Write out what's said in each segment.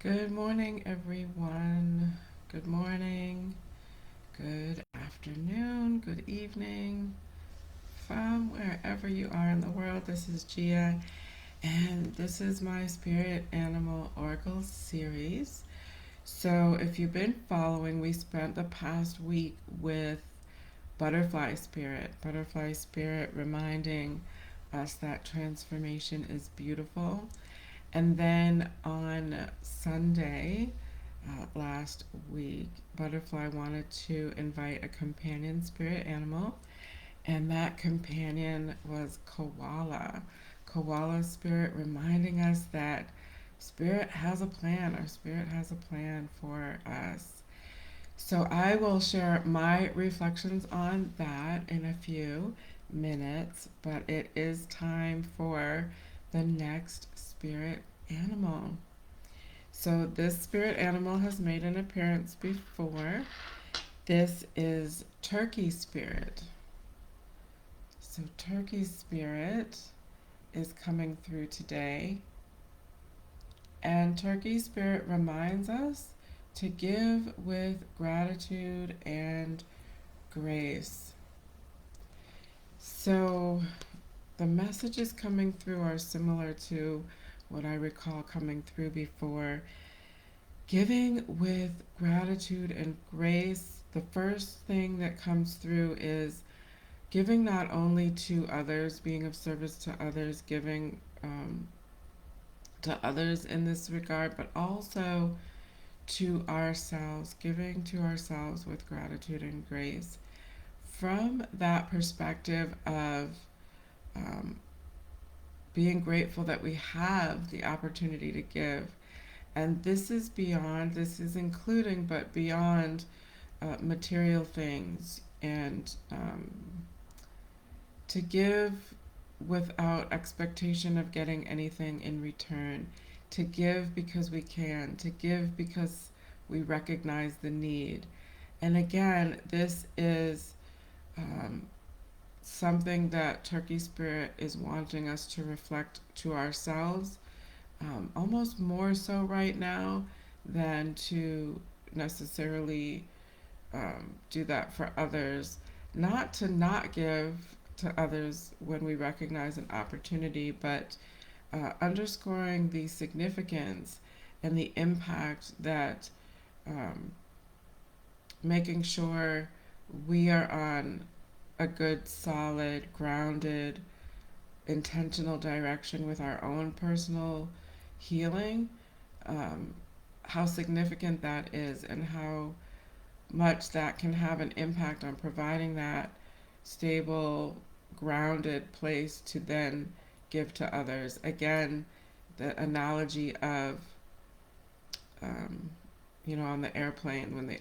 Good morning, everyone. Good morning, good afternoon, good evening, from wherever you are in the world. This is Gia, and this is my Spirit Animal Oracle series. So, if you've been following, we spent the past week with Butterfly Spirit reminding us that transformation is beautiful. And then on Sunday, last week, Butterfly wanted to invite a companion spirit animal, and that companion was Koala. Koala spirit reminding us that spirit has a plan. Our spirit has a plan for us. So I will share my reflections on that in a few minutes, but it is time for the next spirit animal. So this spirit animal has made an appearance before. This is Turkey Spirit. So Turkey Spirit is coming through today. And Turkey Spirit reminds us to give with gratitude and grace. So the messages coming through are similar to what I recall coming through before. Giving with gratitude and grace, the first thing that comes through is giving not only to others, being of service to others, giving to others in this regard, but also to ourselves, giving to ourselves with gratitude and grace. From that perspective of um, being grateful that we have the opportunity to give. And this is beyond, this is including, but beyond material things. And to give without expectation of getting anything in return. To give because we can. To give because we recognize the need. And again, this is um, something that Turkey Spirit is wanting us to reflect to ourselves, almost more so right now than to necessarily do that for others. Not to not give to others when we recognize an opportunity, but underscoring the significance and the impact that um, making sure we are on a good, solid, grounded, intentional direction with our own personal healing, um, how significant that is and how much that can have an impact on providing that stable, grounded place to then give to others. Again, the analogy of, um, on the airplane when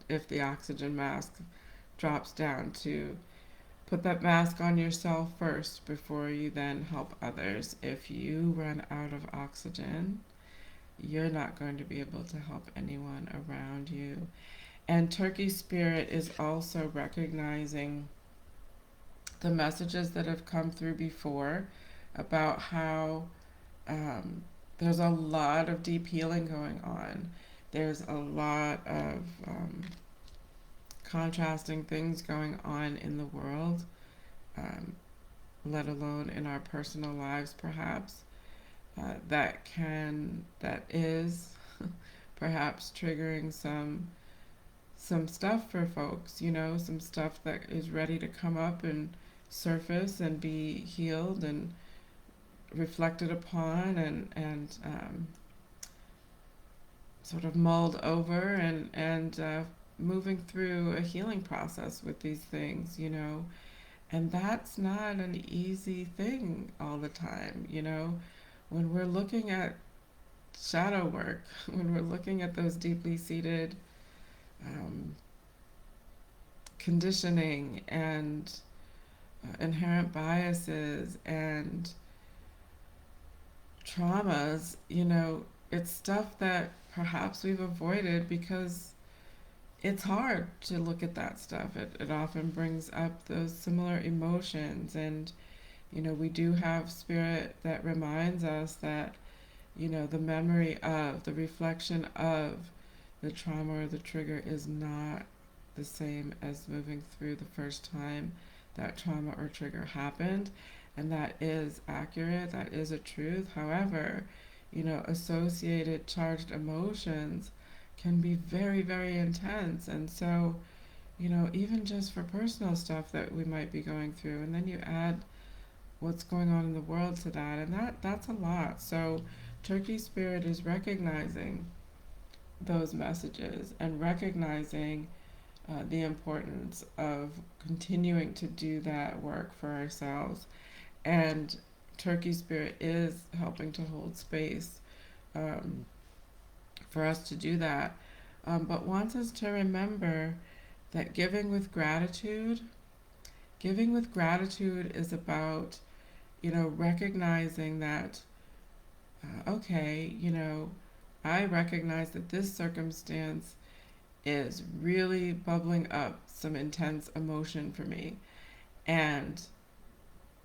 if the oxygen mask drops down, to put that mask on yourself first before you then help others. If you run out of oxygen, you're not going to be able to help anyone around you. And Turkey Spirit is also recognizing the messages that have come through before about how there's a lot of deep healing going on. There's a lot of contrasting things going on in the world, um, let alone in our personal lives, perhaps, that is perhaps triggering some stuff for folks, some stuff that is ready to come up and surface and be healed and reflected upon and sort of mulled over and moving through a healing process with these things. And that's not an easy thing all the time. When we're looking at shadow work, when we're looking at those deeply seated um, conditioning and inherent biases and traumas, it's stuff that perhaps we've avoided because it's hard to look at that stuff. It often brings up those similar emotions. And, we do have spirit that reminds us that The memory of, the reflection of the trauma or the trigger is not the same as moving through the first time that trauma or trigger happened. And that is accurate, that is a truth. However, associated charged emotions can be very, very intense. And so, even just for personal stuff that we might be going through, and then you add what's going on in the world to that, and that's a lot. So, Turkey Spirit is recognizing those messages and recognizing the importance of continuing to do that work for ourselves. And Turkey Spirit is helping to hold space um, for us to do that, but wants us to remember that giving with gratitude is about, recognizing that, okay, I recognize that this circumstance is really bubbling up some intense emotion for me. And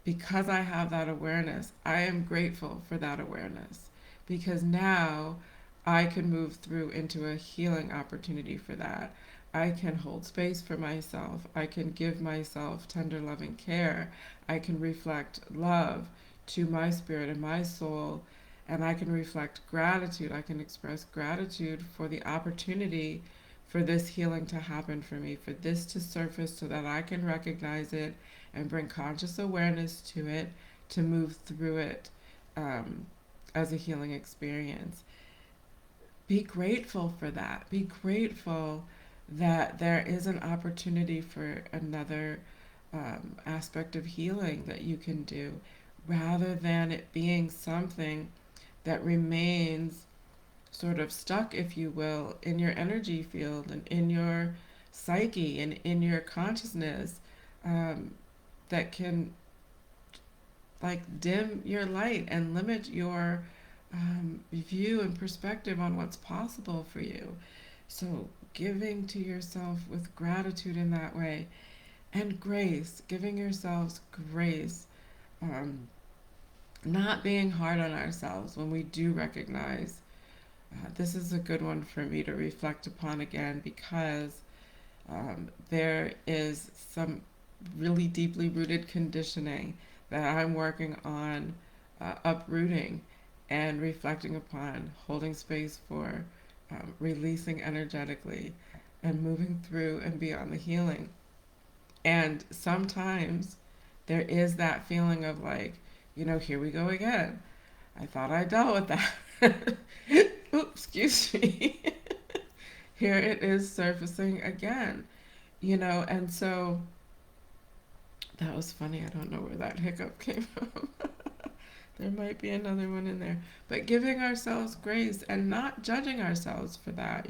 because I have that awareness, I am grateful for that awareness because now I can move through into a healing opportunity for that. I can hold space for myself. I can give myself tender, loving care. I can reflect love to my spirit and my soul. And I can reflect gratitude. I can express gratitude for the opportunity for this healing to happen for me, for this to surface so that I can recognize it and bring conscious awareness to it to move through it um, as a healing experience. Be grateful for that. Be grateful that there is an opportunity for another aspect of healing that you can do rather than it being something that remains sort of stuck, if you will, in your energy field and in your psyche and in your consciousness, um, that can like dim your light and limit your view and perspective on what's possible for you. So, giving to yourself with gratitude in that way and grace, giving yourselves grace, um, not being hard on ourselves when we do recognize. This is a good one for me to reflect upon again because there is some really deeply rooted conditioning that I'm working on uprooting and reflecting upon, holding space for, releasing energetically, and moving through and beyond the healing. And sometimes there is that feeling of like, here we go again. I thought I dealt with that. Oops, excuse me. Here it is surfacing again, and so that was funny. I don't know where that hiccup came from. There might be another one in there. But giving ourselves grace and not judging ourselves for that.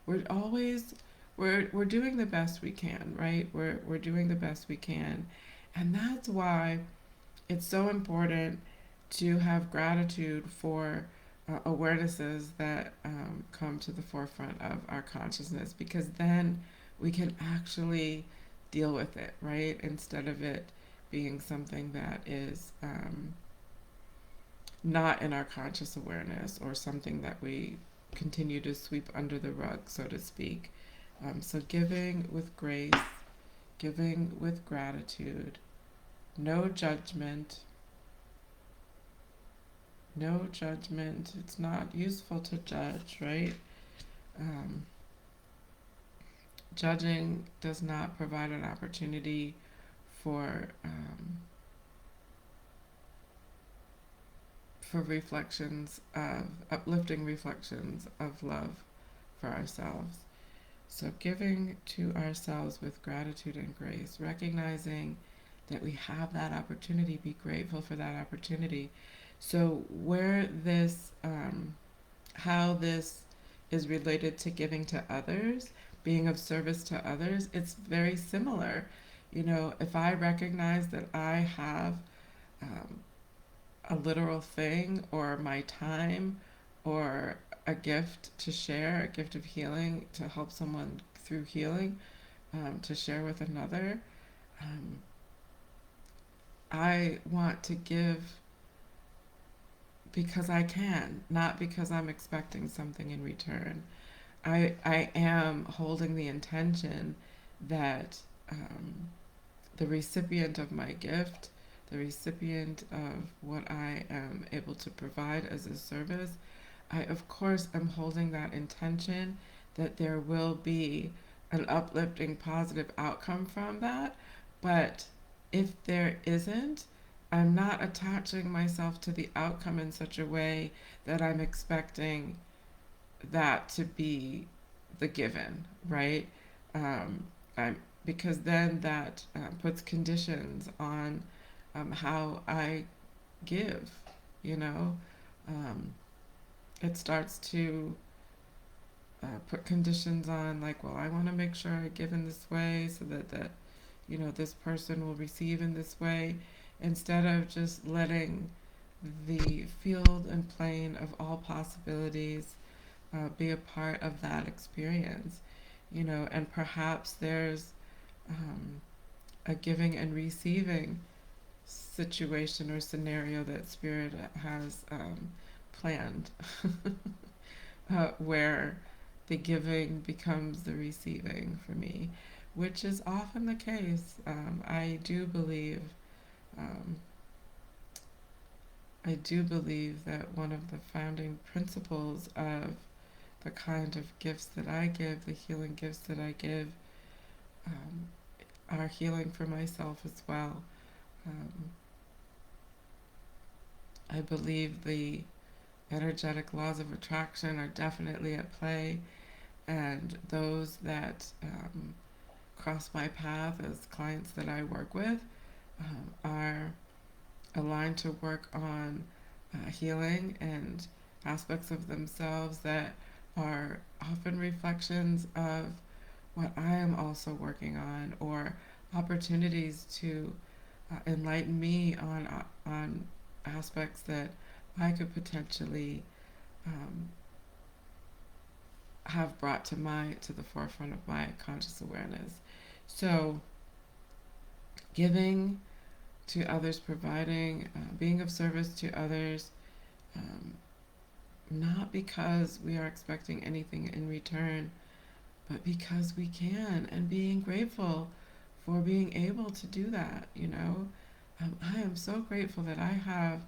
We're always we're doing the best we can, right? We're doing the best we can. And that's why it's so important to have gratitude for awarenesses that come to the forefront of our consciousness because then we can actually deal with it, right? Instead of it being something that is not in our conscious awareness or something that we continue to sweep under the rug, so to speak. So, giving with grace, giving with gratitude, no judgment. No judgment. It's not useful to judge, right? Um, Judging does not provide an opportunity for reflections of uplifting reflections of love for ourselves. So giving to ourselves with gratitude and grace, recognizing that we have that opportunity, be grateful for that opportunity. So where this, how this is related to giving to others, being of service to others, it's very similar. If I recognize that I have um, a literal thing or my time or a gift to share, a gift of healing to help someone through healing, to share with another, um, I want to give because I can, not because I'm expecting something in return. I am holding the intention that um, the recipient of my gift, the recipient of what I am able to provide as a service, I of course am holding that intention that there will be an uplifting positive outcome from that. But if there isn't, I'm not attaching myself to the outcome in such a way that I'm expecting that to be the given, right? I'm because then that puts conditions on how I give. You know, um, it starts to put conditions on, like, well, I want to make sure I give in this way so that this person will receive in this way, instead of just letting the field and plane of all possibilities be a part of that experience. And perhaps there's um, a giving and receiving situation or scenario that Spirit has planned, where the giving becomes the receiving for me, which is often the case. Um, I do believe that one of the founding principles of the kind of gifts that I give, the healing gifts that I give, um, are healing for myself as well. Um, I believe the energetic laws of attraction are definitely at play, and those that cross my path as clients that I work with are aligned to work on healing and aspects of themselves that are often reflections of what I am also working on, or opportunities to enlighten me on aspects that I could potentially um, have brought to the forefront of my conscious awareness. So, giving to others, providing, being of service to others, um, not because we are expecting anything in return, but because we can, and being grateful for being able to do that. I am so grateful that I have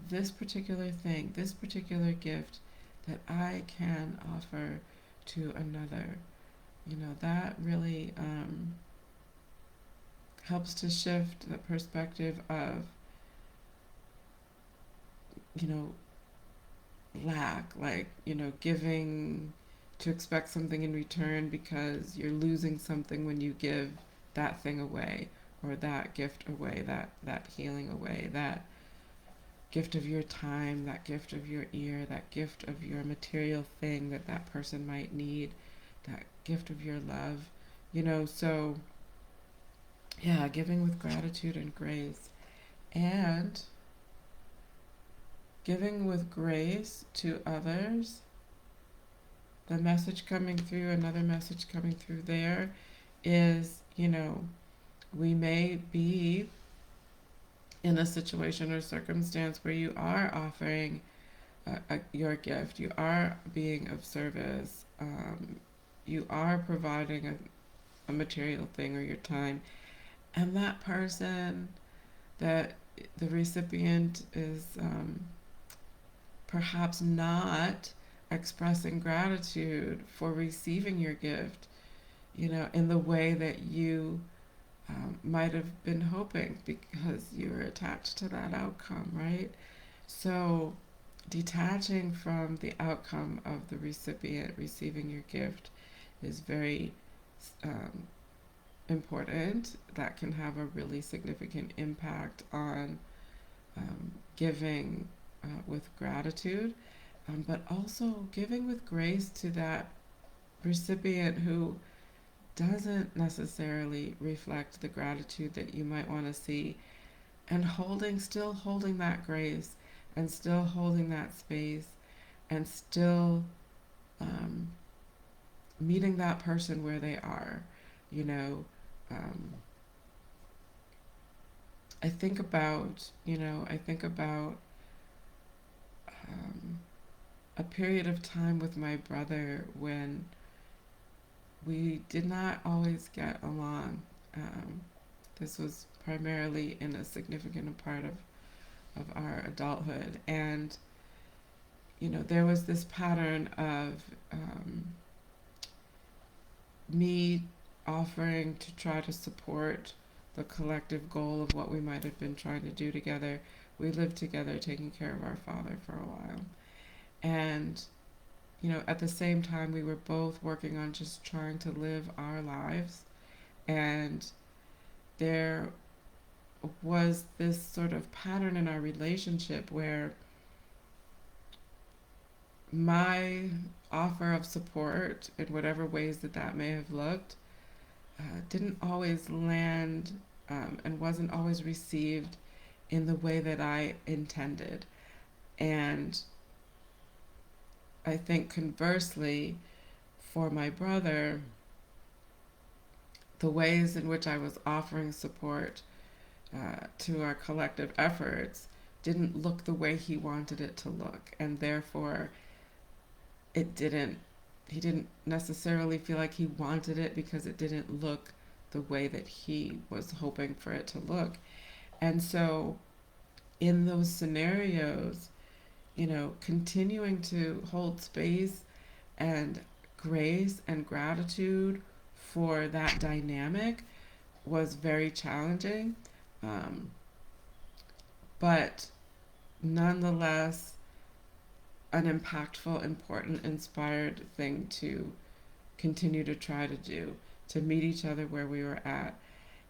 this particular thing, this particular gift that I can offer to another. That really helps to shift the perspective of, you know, lack, like, giving to expect something in return because you're losing something when you give that thing away, or that gift away, that healing away, that gift of your time, that gift of your ear, that gift of your material thing that that person might need, that gift of your love. So yeah, giving with gratitude and grace, and giving with grace to others. The message coming through, another message coming through there is, we may be in a situation or circumstance where you are offering your gift, you are being of service, you are providing a material thing or your time, and that person, that the recipient is perhaps not expressing gratitude for receiving your gift, in the way that you might have been hoping, because you're attached to that outcome, right? So, detaching from the outcome of the recipient receiving your gift is very um, important. That can have a really significant impact on giving with gratitude, but also giving with grace to that recipient who doesn't necessarily reflect the gratitude that you might want to see, and still holding that grace, and still holding that space, and still um, meeting that person where they are. You know, um, I think about um, a period of time with my brother when we did not always get along. Um, this was primarily in a significant part of our adulthood. And, there was this pattern of me offering to try to support the collective goal of what we might have been trying to do together. We lived together taking care of our father for a while. And, at the same time, we were both working on just trying to live our lives. And there was this sort of pattern in our relationship where my offer of support, in whatever ways that may have looked, didn't always land, and wasn't always received in the way that I intended. And I think conversely, for my brother, the ways in which I was offering support to our collective efforts didn't look the way he wanted it to look. And therefore, it didn't, he didn't necessarily feel like he wanted it because it didn't look the way that he was hoping for it to look. And so, in those scenarios, continuing to hold space and grace and gratitude for that dynamic was very challenging, um, but nonetheless, an impactful, important, inspired thing to continue to try to do, to meet each other where we were at.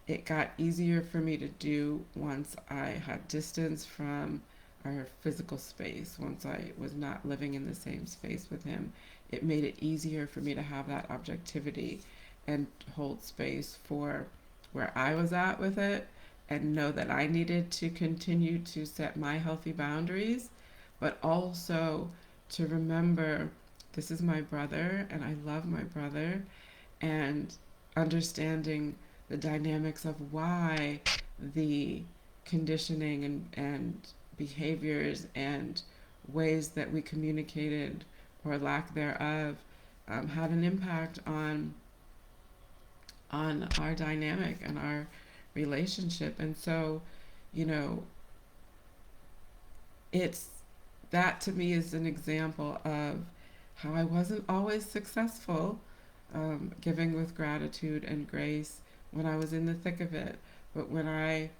It got easier for me to do once I had distance from our physical space, once I was not living in the same space with him. It made it easier for me to have that objectivity and hold space for where I was at with it and know that I needed to continue to set my healthy boundaries, but also to remember this is my brother and I love my brother, and understanding the dynamics of why the conditioning and behaviors and ways that we communicated or lack thereof had an impact on our dynamic and our relationship. And so, you know, it's that to me is an example of how I wasn't always successful giving with gratitude and grace when I was in the thick of it. But when I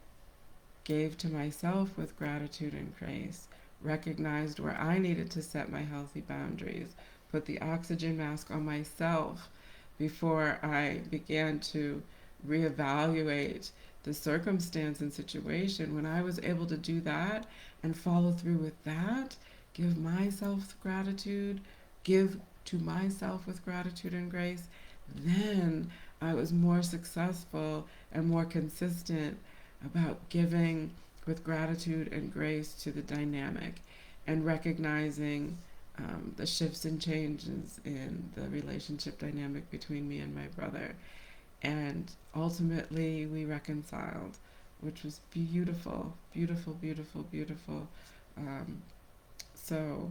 gave to myself with gratitude and grace, recognized where I needed to set my healthy boundaries, put the oxygen mask on myself before I began to reevaluate the circumstance and situation, when I was able to do that and follow through with that, give myself gratitude, give to myself with gratitude and grace, then I was more successful and more consistent about giving with gratitude and grace to the dynamic and recognizing the shifts and changes in the relationship dynamic between me and my brother. And ultimately, we reconciled, which was beautiful, beautiful, beautiful, beautiful. Um, so,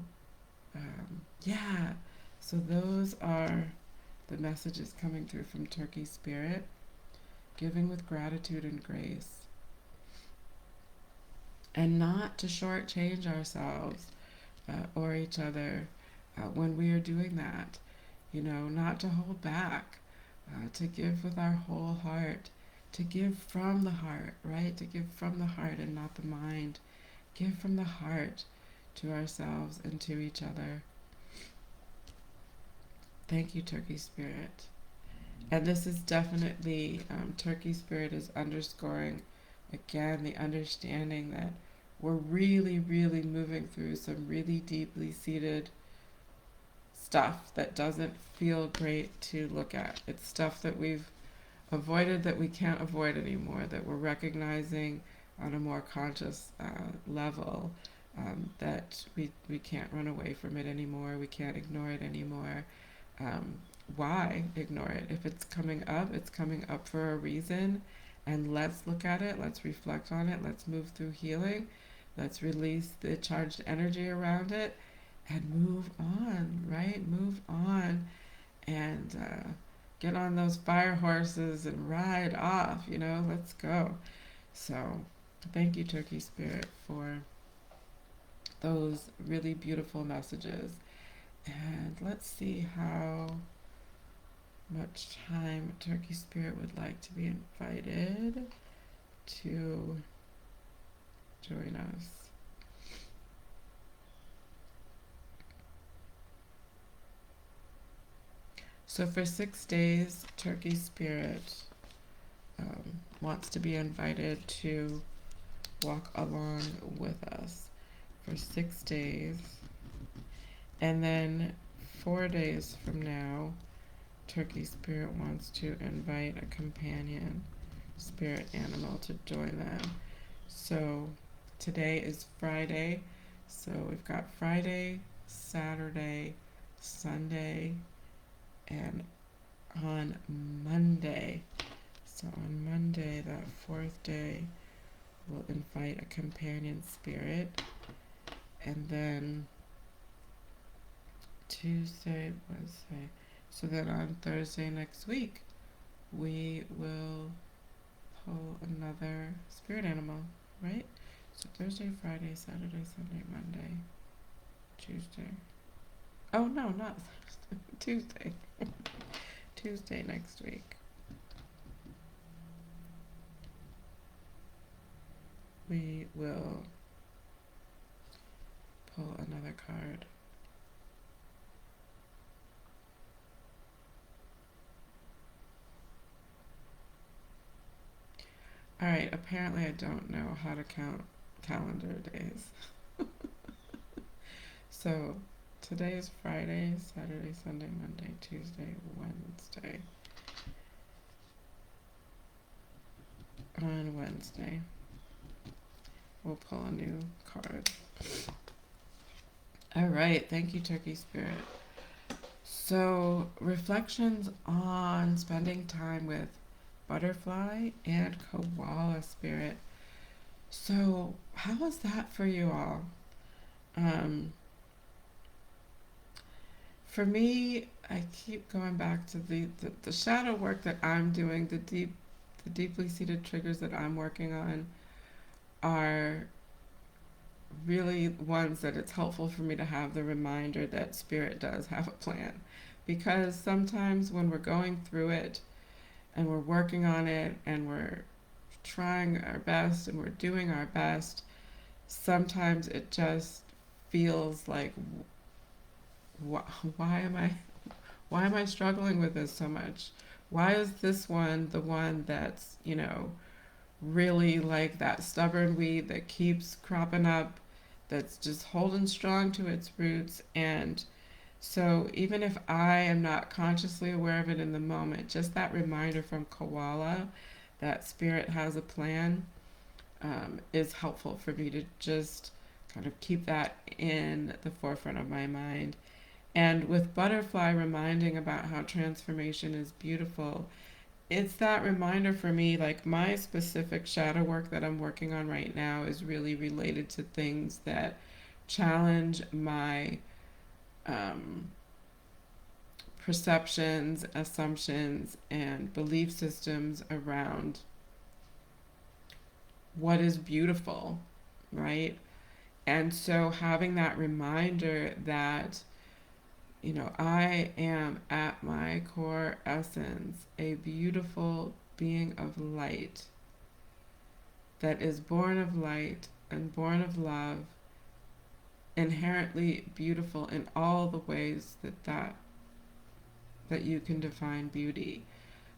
yeah, so those are the messages coming through from Turkey Spirit, giving with gratitude and grace, and not to shortchange ourselves or each other when we are doing that. Not to hold back, to give with our whole heart, to give from the heart, right? To give from the heart and not the mind. Give from the heart to ourselves and to each other. Thank you, Turkey Spirit. And this is definitely, Turkey Spirit is underscoring again the understanding that we're really, really moving through some really deeply seated stuff that doesn't feel great to look at. It's stuff that we've avoided that we can't avoid anymore, that we're recognizing on a more conscious level, that we can't run away from it anymore, we can't ignore it anymore. Why ignore it? If it's coming up for a reason, and let's look at it, let's reflect on it, let's move through healing, Let's release the charged energy around it and move on, right? Move on and get on those fire horses and ride off, let's go. So, thank you, Turkey Spirit, for those really beautiful messages. And let's see how much time Turkey Spirit would like to be invited to join us. So for 6 days, Turkey Spirit wants to be invited to walk along with us for 6 days. And then 4 days from now, Turkey Spirit wants to invite a companion spirit animal to join them. So today is Friday. So we've got Friday, Saturday, Sunday, and on Monday. So on Monday, that fourth day, we'll invite a companion spirit. And then Tuesday, Wednesday. So then on Thursday next week, we will pull another spirit animal, right? So Thursday, Friday, Saturday, Sunday, Monday, Tuesday. Oh no, not Thursday. Tuesday. Tuesday next week. We will pull another card. Alright, apparently I don't know how to count calendar days. So today is Friday, Saturday, Sunday, Monday, Tuesday, Wednesday. On Wednesday, we'll pull a new card. Alright, thank you, Turkey Spirit. So, reflections on spending time with butterfly and koala spirit. So, how was that for you all? For me, I keep going back to the shadow work that I'm doing, the deeply seated triggers that I'm working on are really ones that it's helpful for me to have the reminder that spirit does have a plan. Because sometimes when we're going through it and we're working on it and we're trying our best and we're doing our best, sometimes it just feels like why am I struggling with this so much? Why is this one the one that's, really like that stubborn weed that keeps cropping up, that's just holding strong to its roots? And so even if I am not consciously aware of it in the moment, just that reminder from koala that spirit has a plan is helpful for me to just kind of keep that in the forefront of my mind. And with butterfly reminding about how transformation is beautiful, it's that reminder for me, like my specific shadow work that I'm working on right now is really related to things that challenge my perceptions, assumptions, and belief systems around what is beautiful, right? And so having that reminder that, I am at my core essence a beautiful being of light that is born of light and born of love, inherently beautiful in all the ways that you can define beauty,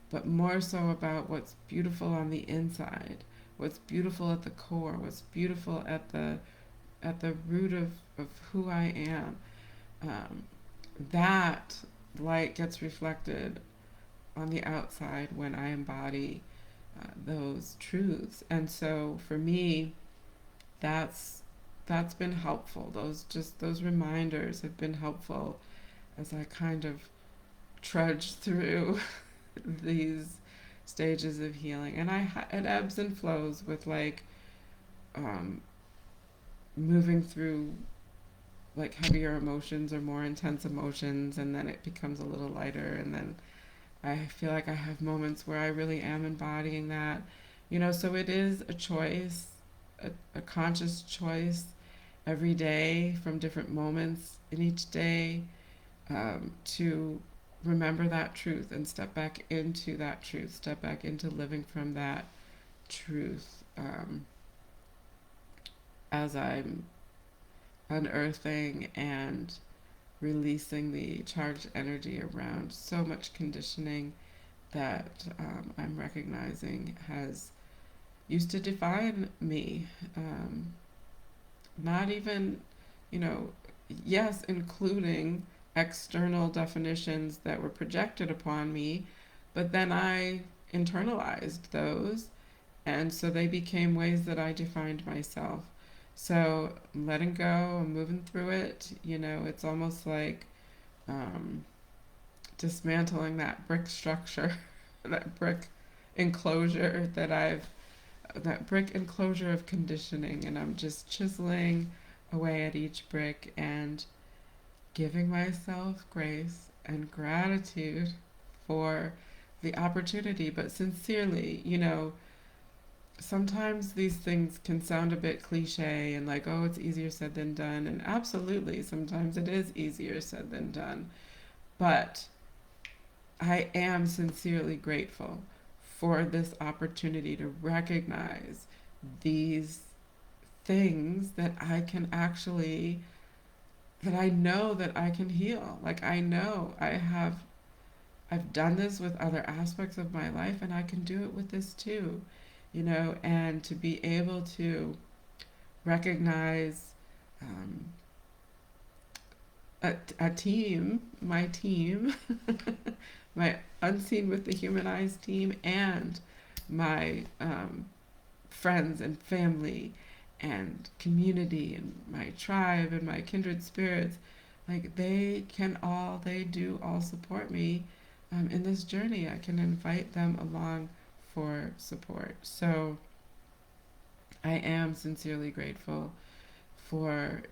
but more so about what's beautiful on the inside, what's beautiful at the core, what's beautiful at the root of who I am. That light gets reflected on the outside when I embody those truths. And so for me, that's been helpful. Those reminders have been helpful as I kind of trudge through these stages of healing. And it ebbs and flows with like moving through like heavier emotions or more intense emotions, and then it becomes a little lighter, and then I feel like I have moments where I really am embodying that. So it is a choice, a conscious choice every day from different moments in each day, to remember that truth and step back into that truth, step back into living from that truth, as I'm unearthing and releasing the charged energy around so much conditioning that, I'm recognizing has used to define me. Not even, you know, yes, including external definitions that were projected upon me, but then I internalized those, and so they became ways that I defined myself. So I'm letting go, I'm moving through it. It's almost like, um, dismantling that brick structure, that brick enclosure that brick enclosure of conditioning, and I'm just chiseling away at each brick and giving myself grace and gratitude for the opportunity, but sincerely. Sometimes these things can sound a bit cliche and like, oh, it's easier said than done, and absolutely, sometimes it is easier said than done. But I am sincerely grateful for this opportunity to recognize these things that I can actually, that I know that I can heal. Like, I know I've done this with other aspects of my life, and I can do it with this too. And to be able to recognize, um, a team, my team, my unseen with the human eyes team, and my, friends and family and community and my tribe and my kindred spirits. Like, they do all support me, in this journey. I can invite them along for support. So I am sincerely grateful for,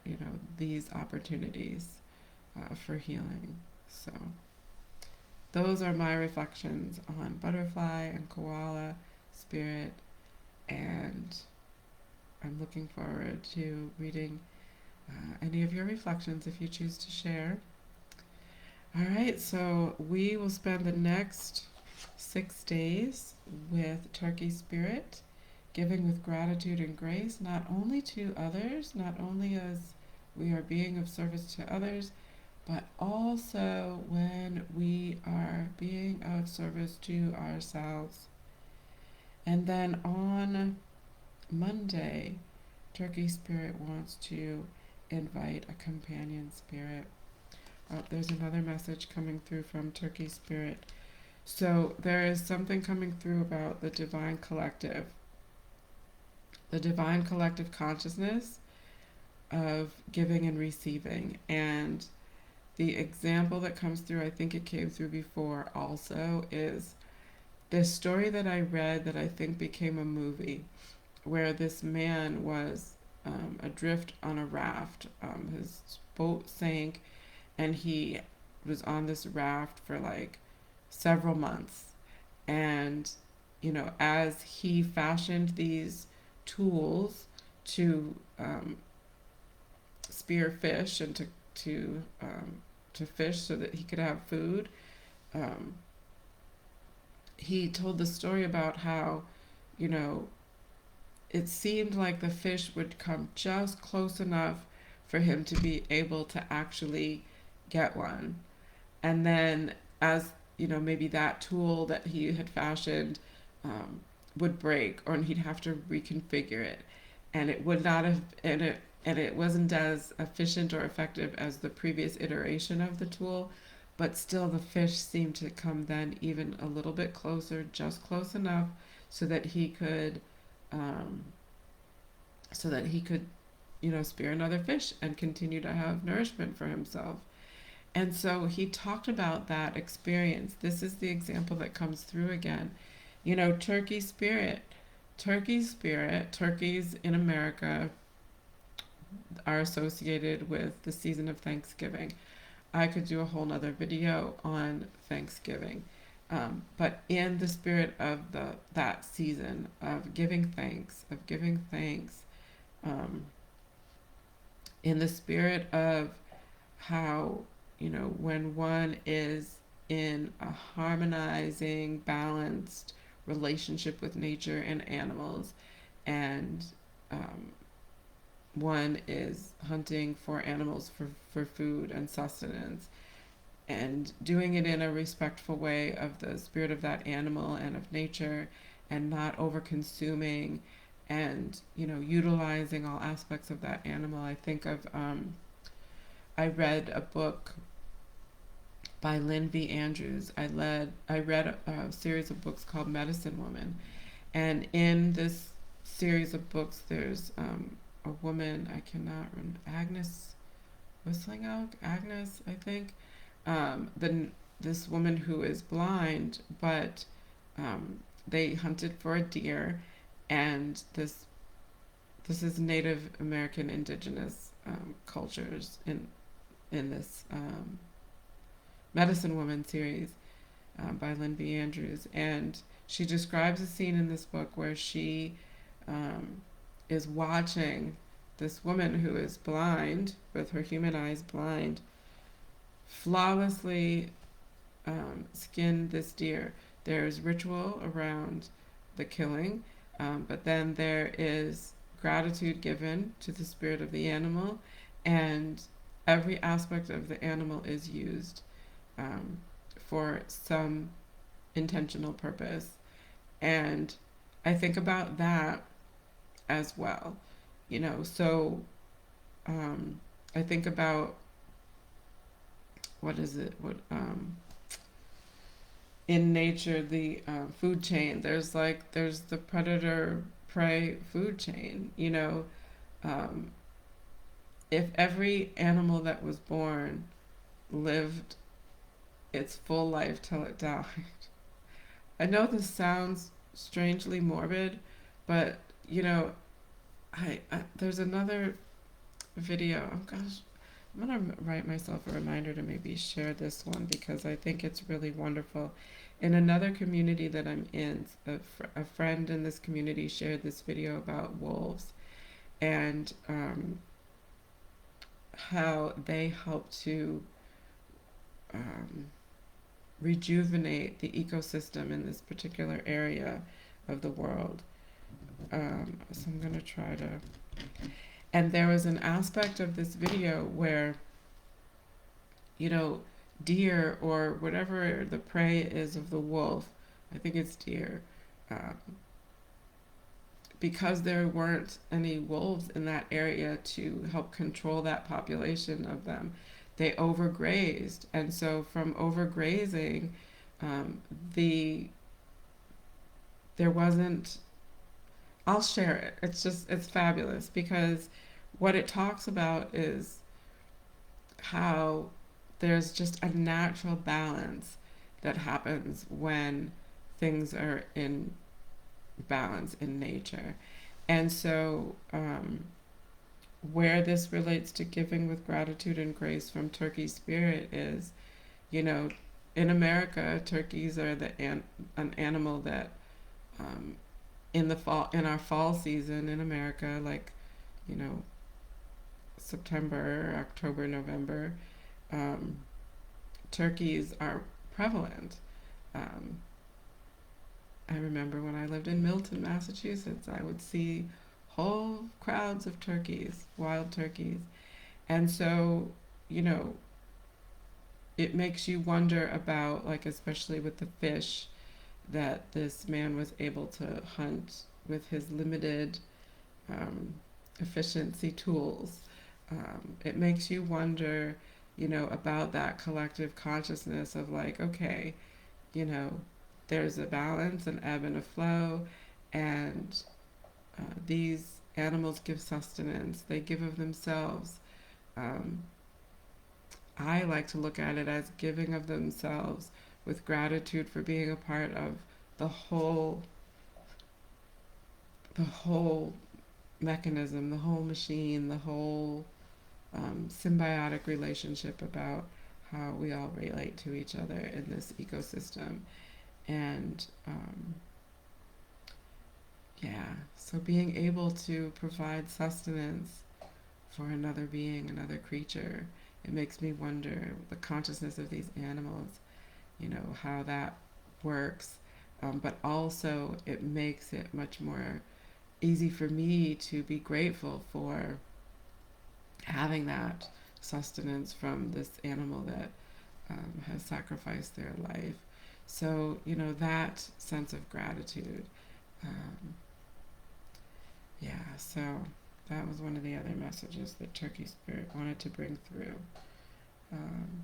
these opportunities, for healing. So those are my reflections on butterfly and koala spirit, and I'm looking forward to reading, any of your reflections if you choose to share. All right, so we will spend the next 6 days with Turkey Spirit, giving with gratitude and grace, not only to others, not only as we are being of service to others, but also when we are being of service to ourselves. And then on Monday, Turkey Spirit wants to invite a companion spirit. There's another message coming through from Turkey Spirit. So there is something coming through about the divine collective consciousness of giving and receiving. And the example that comes through, I think it came through before also, is this story that I read that I think became a movie, where this man was, adrift on a raft. His boat sank, and he was on this raft for like several months. And, as he fashioned these tools to, spear fish and to fish so that he could have food, um, he told the story about how, you know, it seemed like the fish would come just close enough for him to be able to actually get one. And then, as maybe that tool that he had fashioned, um, would break, or he'd have to reconfigure it, and it would not have, and it wasn't as efficient or effective as the previous iteration of the tool, but still the fish seemed to come then even a little bit closer, just close enough, so that he could, um, so that he could, spear another fish and continue to have nourishment for himself. And so he talked about that experience. This is the example that comes through again. Turkey spirit. Turkey spirit, turkeys in America are associated with the season of Thanksgiving. I could do a whole nother video on Thanksgiving. But in the spirit of that season of giving thanks, um, in the spirit of how, when one is in a harmonizing, balanced relationship with nature and animals, and um, one is hunting for animals for food and sustenance, and doing it in a respectful way of the spirit of that animal and of nature, and not over consuming, and utilizing all aspects of that animal. I think of I read a book by Lynn V. Andrews. I read a series of books called Medicine Woman, and in this series of books, there's a woman, I cannot remember, Agnes Whistling Elk, Agnes, I think. This woman who is blind, but they hunted for a deer, and this is Native American indigenous cultures in this Medicine Woman series by Lynn V. Andrews. And she describes a scene in this book where she is watching this woman who is blind, with her human eyes blind, flawlessly skin this deer. There's ritual around the killing, but then there is gratitude given to the spirit of the animal, and every aspect of the animal is used for some intentional purpose. And I think about that as well, so I think about, what is it, what in nature, the food chain, there's the predator prey food chain, um, if every animal that was born lived its full life till it died. I know this sounds strangely morbid, but there's another video. Oh gosh, I'm gonna write myself a reminder to maybe share this one, because I think it's really wonderful. In another community that I'm in, a friend in this community shared this video about wolves, and how they help to um, rejuvenate the ecosystem in this particular area of the world. So I'm going to try to. And there was an aspect of this video where, deer, or whatever the prey is of the wolf, I think it's deer, um, because there weren't any wolves in that area to help control that population of them, they overgrazed. And so from overgrazing, um, the there wasn't, I'll share it. It's fabulous, because what it talks about is how there's just a natural balance that happens when things are in balance in nature. And so, where this relates to giving with gratitude and grace from turkey spirit is, in America, turkeys are an animal that, in the fall, in our fall season in America, like, September, October, November, um, turkeys are prevalent. Um, I remember when I lived in Milton, Massachusetts, I would see whole crowds of turkeys, wild turkeys. And so, you know, it makes you wonder about, like, especially with the fish that this man was able to hunt with his limited efficiency tools. It makes you wonder, about that collective consciousness of, like, okay, you know, there's a balance, an ebb and a flow, and these animals give sustenance, they give of themselves. Um, I like to look at it as giving of themselves with gratitude for being a part of the whole mechanism, the whole machine, the whole symbiotic relationship about how we all relate to each other in this ecosystem. And yeah, so being able to provide sustenance for another being, another creature, it makes me wonder the consciousness of these animals, how that works. But also, it makes it much more easy for me to be grateful for having that sustenance from this animal that has sacrificed their life. So, that sense of gratitude. Um, yeah, so that was one of the other messages that Turkey Spirit wanted to bring through. Um,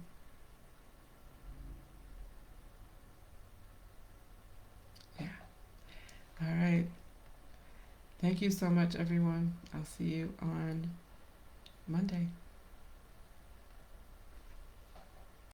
yeah. All right. Thank you so much, everyone. I'll see you on Monday.